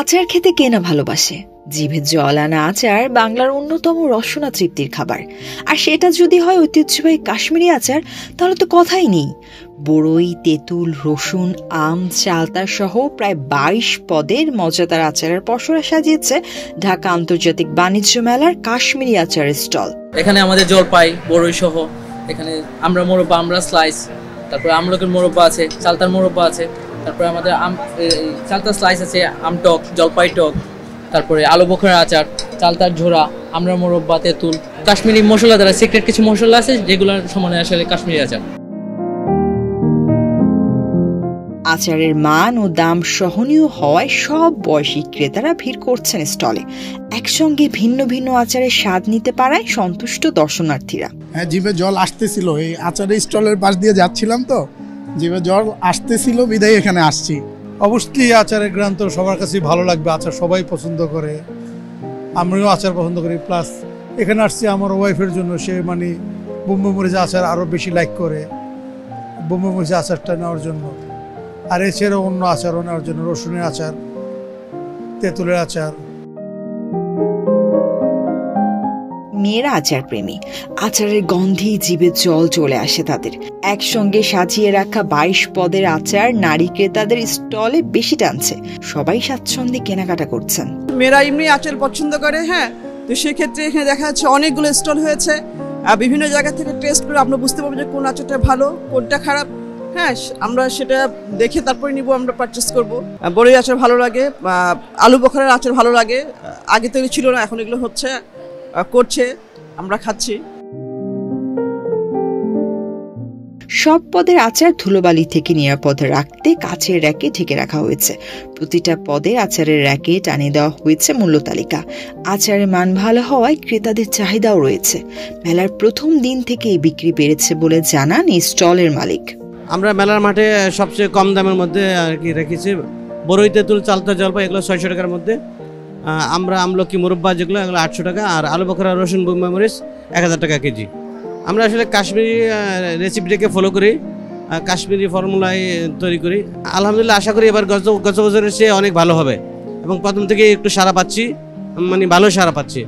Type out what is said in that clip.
আচার খেতে কে না ভালোবাসে। জিভে জল আনা আচার বাংলার অন্যতম রসনা তৃপ্তির খাবার। আর সেটা যদি হয় ঐতিহ্যবাহী কাশ্মীরি আচার, তাহলে তো কথাই নেই। বড়ই, তেঁতুল, রসুন, আম, চালতা সহ প্রায় 22 পদের মজাদার আচারের পসরা সাজিয়েছে ঢাকা আন্তর্জাতিক বাণিজ্য মেলার কাশ্মীরি আচারের স্টল। এখানে আমাদের জলপাই, বড়ই সহ, এখানে আমরা মোরব্বা, আমরা স্লাইস, তারপরে আমলকের মোরব্বা আছে, চালতার মোরব্বা আছে, তারপরে আমাদের চালতা স্লাইস আছে, আম টক, জলপাই টক, তারপরে আলু বোখরা আচার, চালতার ঝোড়া, আমরা মোরব্বা, তেঁতুল, কাশ্মীরি মশলা দ্বারা সিক্রেট কিছু মশলা আছে যেগুলোর সমানে আসলে কাশ্মীরি আচার। আচারের মান ও দাম সহনীয় হওয়ায় সব বয়সী ক্রেতারা ভিড় করছেন স্টলে। একসঙ্গে ভিন্ন ভিন্ন আচারের স্বাদ নিতে পারায় সন্তুষ্ট দর্শনার্থীরা। হ্যাঁ, জিভে জল আসতেছিল, এই আচারের স্টলের পাশ দিয়ে যাচ্ছিলাম তো জিভে জল আসতেছিল, বিদায় এখানে আসছি। অবশ্যই আচারের গ্রাম তো সবার কাছেই ভালো লাগবে, আচার সবাই পছন্দ করে, আমিও আচার পছন্দ করি। প্লাস এখানে আসছি আমার ওয়াইফের জন্য, সে মানে বোম্বে মরিচ আচার আরও বেশি লাইক করে, বোম্বে মরিচ আচারটা নেওয়ার জন্য। আর এছাড়াও অন্য আচারও নেওয়ার জন্য, রসুনের আচার, তেঁতুলের আচার। মেয়েরা আচার প্রেমী, আচারের গন্ধেই জিভে জল চলে আসে তাদের। একসঙ্গে সাজিয়ে রাখা 22 পদের আচার নারী ক্রেতাদের স্টলে বেশি টানছে। সবাই স্বাচ্ছন্দ্যে কেনাকাটা করছেন। মেয়েরা এমনি আচার পছন্দ করে, হ্যাঁ, তো সেক্ষেত্রে এখানে দেখা যাচ্ছে অনেকগুলো স্টল হয়েছে। বিভিন্ন জায়গা থেকে টেস্ট করে আমরা বুঝতে পারবো যে কোন আচারটা ভালো, কোনটা খারাপ। হ্যাঁ, আমরা সেটা দেখে তারপরে নিব, আমরা পারচেস করবো। বড়ই আচার ভালো লাগে, আলু বোখারার আচার ভালো লাগে। আগে তো ছিল না, এখন এগুলো হচ্ছে, করছে, আমরা খাচ্ছি। সব পদের আচার ধুলোবালি থেকে নিরাপদ রাখতে কাচের র্যাকে ঢেকে রাখা হয়েছে। প্রতিটা পদের আচারের র্যাকে টানিয়ে দেওয়া হয়েছে মূল্য তালিকা। আচারের মান ভালো হওয়ায় ক্রেতাদের চাহিদাও রয়েছে। মেলার প্রথম দিন থেকেই বিক্রি বেড়েছে বলে জানান এই স্টলের মালিক। আমরা মেলার মাঠে সবচেয়ে কম দামের মধ্যে আর কি রেখেছি। বড়ই, তেঁতুল, চালতা, জলপাই এগুলো 600 টাকার মধ্যে। আমরা আমলকি মোরব্বা যেগুলো, এগুলো 800 টাকা। আর আলু বোখরা, রসুন, বোম্বে মরিচ 1000 টাকা কেজি। আমরা আসলে কাশ্মীরি রেসিপিটাকে ফলো করি, কাশ্মীরি ফর্মুলায় তৈরি করি। আলহামদুলিল্লাহ, আশা করি এবার গত বছরের চেয়ে অনেক ভালো হবে এবং প্রথম থেকে একটু সাড়া পাচ্ছি, মানে ভালো সাড়া পাচ্ছি।